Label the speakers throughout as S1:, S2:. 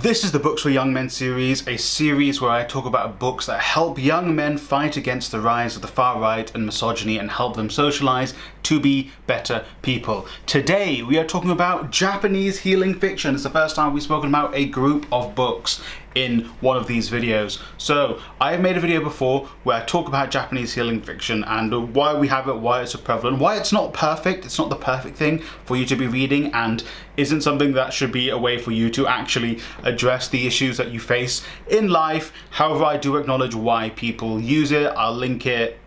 S1: This is the Books for Young Men series, a series where I talk about books that help young men fight against the rise of the far right and misogyny and help them socialize to be better people. Today we are talking about Japanese healing fiction. It's the first time we've spoken about a group of books in one of these videos. So I have made a video before where I talk about Japanese healing fiction and why we have it, why it's so prevalent, why it's not perfect, it's not the perfect thing for you to be reading and isn't something that should be a way for you to actually address the issues that you face in life. However, I do acknowledge why people use it. I'll link it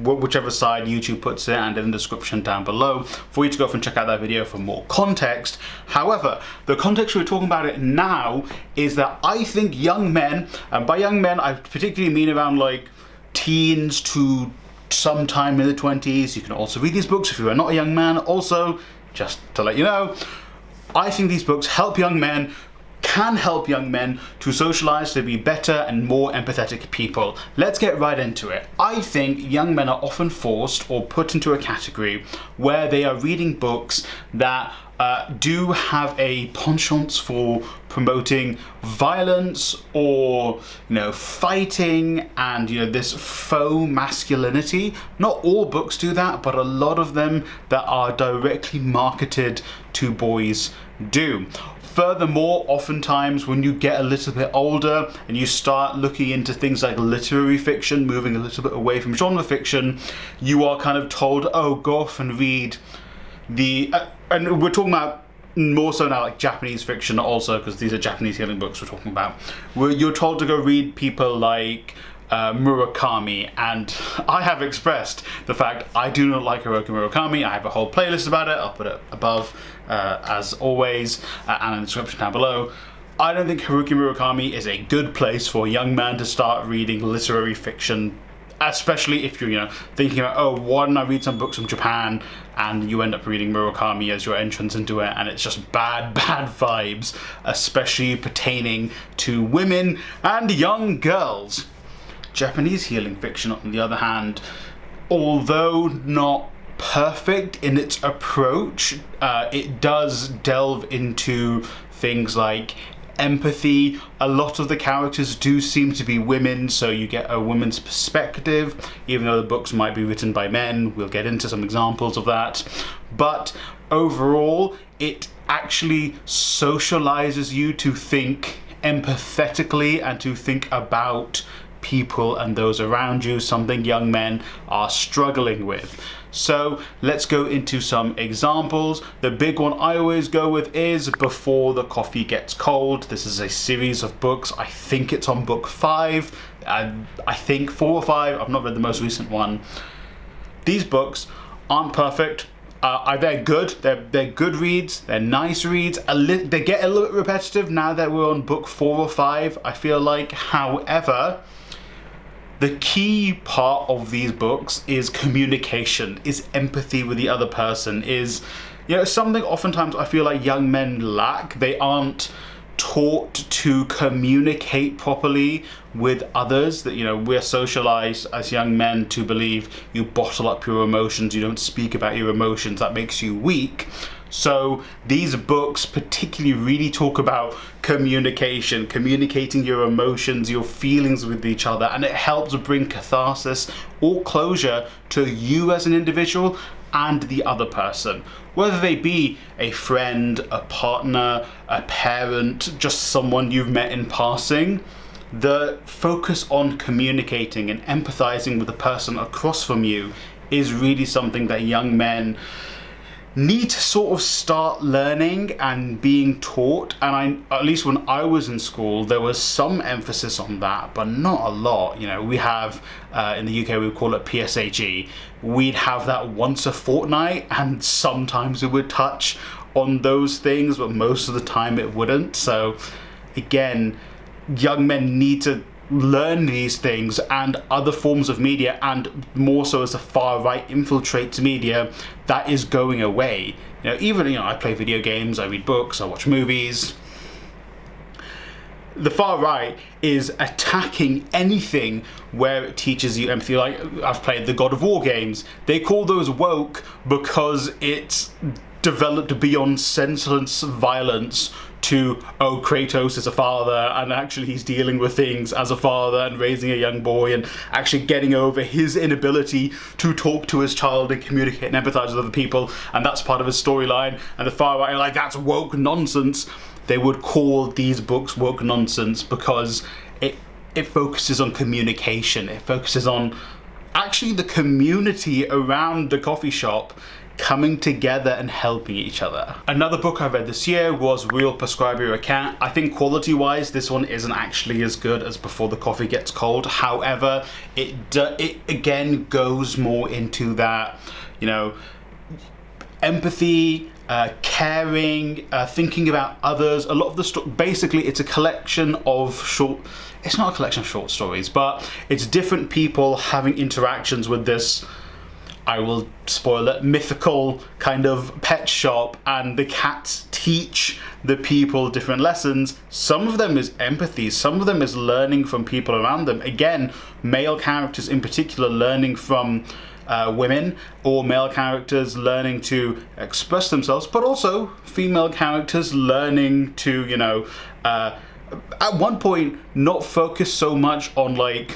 S1: whichever side YouTube puts it and in the description down below for you to go off and check out that video for more context. However, the context we're talking about it now is that I think young men, and by young men I particularly mean around like teens to sometime in the 20s. You can also read these books if you are not a young man. Also, just to let you know, I think these books can help young men to socialize to be better and more empathetic people. Let's get right into it. I think young men are often forced or put into a category where they are reading books that do have a penchant for promoting violence or, fighting and, this faux masculinity. Not all books do that, but a lot of them that are directly marketed to boys do. Furthermore, oftentimes when you get a little bit older and you start looking into things like literary fiction, moving a little bit away from genre fiction, you are kind of told, oh, go off and read and we're talking about more so now like Japanese fiction also, because these are Japanese healing books we're talking about, where you're told to go read people like Murakami, and I have expressed the fact I do not like Haruki Murakami. I have a whole playlist about it. I'll put it above as always and in the description down below. I don't think Haruki Murakami is a good place for a young man to start reading literary fiction, especially if you're thinking about, oh, why don't I read some books from Japan, and you end up reading Murakami as your entrance into it, and it's just bad vibes, especially pertaining to women and young girls. Japanese healing fiction, on the other hand, although not perfect in its approach, it does delve into things like empathy. A lot of the characters do seem to be women, so you get a woman's perspective, even though the books might be written by men. We'll get into some examples of that. But overall, it actually socializes you to think empathetically and to think about people and those around you, something young men are struggling with. So let's go into some examples. The big one I always go with is Before the Coffee Gets Cold. This is a series of books. I think it's on book 5. I think 4 or 5. I've not read the most recent one. These books aren't perfect. They're good. They're good reads. They're nice reads. They get a little bit repetitive now that we're on book 4 or 5, I feel like. However, the key part of these books is communication, is empathy with the other person, is something oftentimes I feel like young men lack. They aren't taught to communicate properly with others. That we're socialized as young men to believe you bottle up your emotions, you don't speak about your emotions, that makes you weak. So these books particularly really talk about communication, communicating your emotions, your feelings with each other, and it helps bring catharsis or closure to you as an individual and the other person, whether they be a friend, a partner, a parent, just someone you've met in passing. The focus on communicating and empathizing with the person across from you is really something that young men need to sort of start learning and being taught. And at least when I was in school, there was some emphasis on that, but not a lot. We have in the UK we call it PSAG. We'd have that once a fortnight, and sometimes it would touch on those things, but most of the time it wouldn't. So again, young men need to learn these things, and other forms of media, and more so as the far right infiltrates media, that is going away. Even I play video games, I read books, I watch movies. The far right is attacking anything where it teaches you empathy. Like, I've played the God of War games. They call those woke because it's developed beyond senseless violence to, oh, Kratos is a father and actually he's dealing with things as a father and raising a young boy and actually getting over his inability to talk to his child and communicate and empathize with other people, and that's part of his storyline. And the far right are like, that's woke nonsense. They would call these books woke nonsense because it focuses on communication. It focuses on actually the community around the coffee shop coming together and helping each other. Another book I read this year was We'll Prescribe You a Cat. I think quality-wise, this one isn't actually as good as Before the Coffee Gets Cold. However, it again goes more into that, you know, empathy, caring, thinking about others. A lot of the basically, it's a collection of short. It's not a collection of short stories, but it's different people having interactions with this, I will spoil it, mythical kind of pet shop, and the cats teach the people different lessons. Some of them is empathy, some of them is learning from people around them. Again, male characters in particular learning from women, or male characters learning to express themselves, but also female characters learning to, you know, at one point not focus so much on like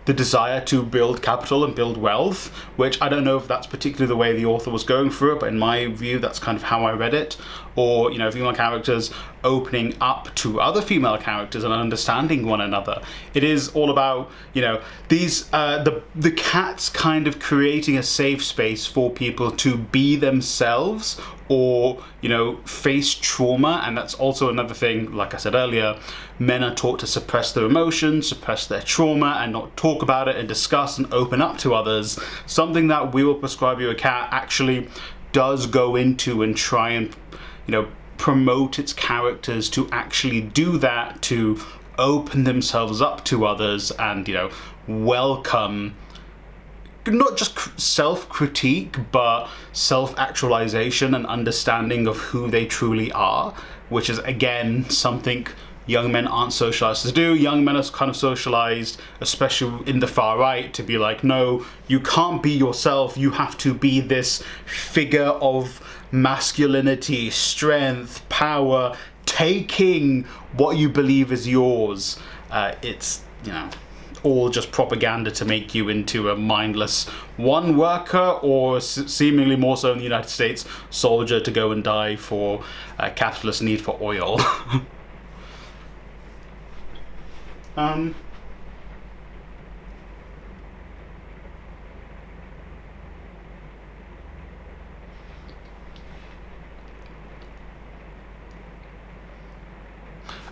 S1: the desire to build capital and build wealth, which I don't know if that's particularly the way the author was going through it, but in my view, that's kind of how I read it. Or, you know, female characters opening up to other female characters and understanding one another. It is all about, you know, these, the cats kind of creating a safe space for people to be themselves or, you know, face trauma. And that's also another thing, like I said earlier, men are taught to suppress their emotions, suppress their trauma, and not talk about it and discuss and open up to others. Something that We Will Prescribe You a Cat actually does go into and try and, you know, promote its characters to actually do that, to open themselves up to others and, you know, welcome not just self-critique, but self-actualization and understanding of who they truly are, which is, again, something young men aren't socialized to do. Young men are kind of socialized, especially in the far right, to be like, no, you can't be yourself. You have to be this figure of masculinity, strength, power, taking what you believe is yours. It's, you know, all just propaganda to make you into a mindless one worker, or seemingly more so in the United States, soldier to go and die for capitalist need for oil.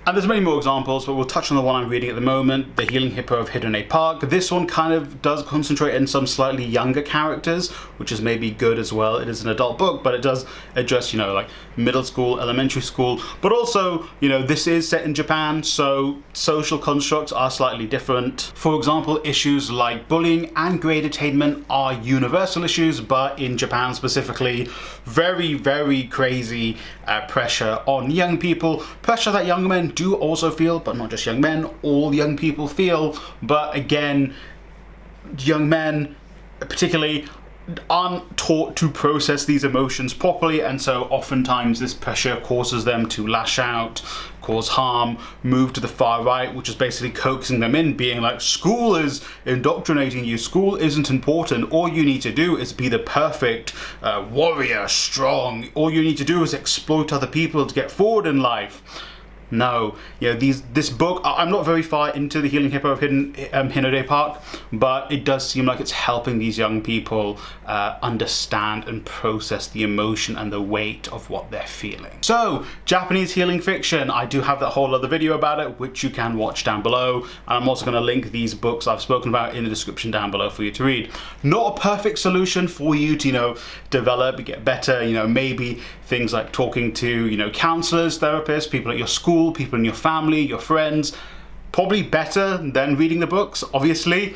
S1: And there's many more examples, but we'll touch on the one I'm reading at the moment, The Healing Hippo of Hidden Park. This one kind of does concentrate in some slightly younger characters, which is maybe good as well. It is an adult book, but it does address, you know, like middle school, elementary school, but also, you know, this is set in Japan, so social constructs are slightly different. For example, issues like bullying and grade attainment are universal issues, but in Japan specifically, very, very crazy pressure on young people, pressure that young men do also feel, but not just young men, all young people feel. But again, young men particularly aren't taught to process these emotions properly, and so oftentimes this pressure causes them to lash out, cause harm, move to the far right, which is basically coaxing them in, being like, school is indoctrinating you, school isn't important, all you need to do is be the perfect warrior, strong, all you need to do is exploit other people to get forward in life. No, you know, this book, I'm not very far into The Healing Hippo of Hidden Park, but it does seem like it's helping these young people understand and process the emotion and the weight of what they're feeling. So, Japanese healing fiction, I do have that whole other video about it, which you can watch down below, and I'm also going to link these books I've spoken about in the description down below for you to read. Not a perfect solution for you to, you know, develop, get better, you know, maybe things like talking to, you know, counselors, therapists, people at your school, people in your family, your friends. Probably better than reading the books, obviously,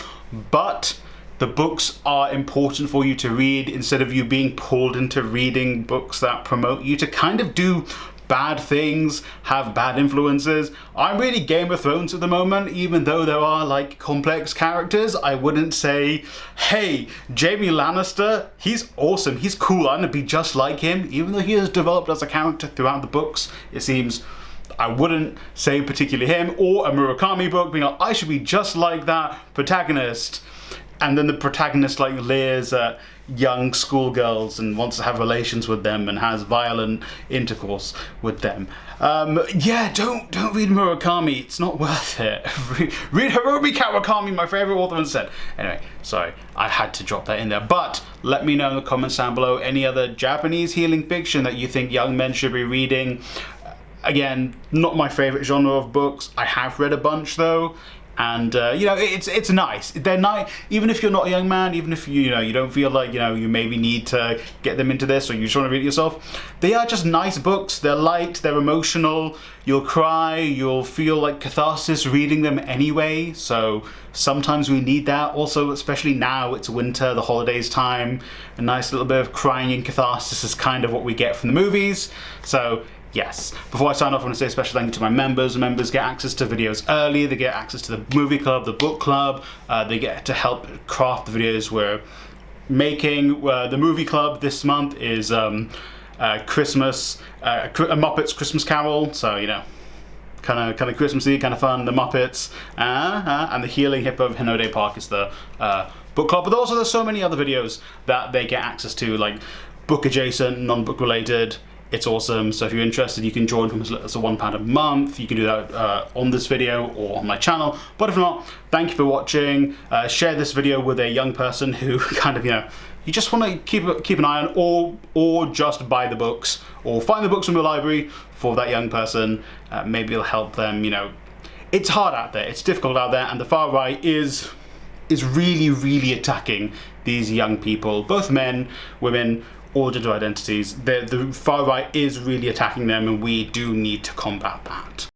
S1: but the books are important for you to read instead of you being pulled into reading books that promote you to kind of do bad things have bad influences. I'm really Game of Thrones at the moment, even though there are like complex characters. I wouldn't say, hey, Jaime Lannister, he's awesome, he's cool, I'm gonna be just like him, even though he has developed as a character throughout the books. It seems I wouldn't say particularly him, or a Murakami book being like, I should be just like that protagonist. And then the protagonist like leers at young schoolgirls and wants to have relations with them and has violent intercourse with them. Yeah, don't read Murakami. It's not worth it. read Hiromi Kawakami, my favorite author, instead. Anyway, sorry, I had to drop that in there. But let me know in the comments down below any other Japanese healing fiction that you think young men should be reading. Again, not my favorite genre of books. I have read a bunch though. And you know, it's nice. They're nice, even if you're not a young man, even if you don't feel like you maybe need to get them into this, or you just want to read it yourself. They are just nice books. They're light. They're emotional. You'll cry. You'll feel like catharsis reading them anyway. So sometimes we need that. Also, especially now, it's winter, the holidays time. A nice little bit of crying and catharsis is kind of what we get from the movies. So yes. Before I sign off, I want to say a special thank you to my members. Members get access to videos early, they get access to the movie club, the book club, they get to help craft the videos we're making. The movie club this month is Christmas, a Muppets Christmas Carol, so kind of Christmassy, kind of fun, the Muppets, and the Healing Hippo of Hinode Park is the book club, but also there's so many other videos that they get access to, like book adjacent, non-book related. It's awesome. So if you're interested, you can join from as little as £1 a month. You can do that on this video or on my channel. But if not, thank you for watching. Share this video with a young person who kind of, you just want to keep an eye on, or just buy the books, or find the books from your library for that young person. Maybe it'll help them. It's hard out there. It's difficult out there, and the far right is really, really attacking these young people, both men, women, all gender identities. The far right is really attacking them, and we do need to combat that.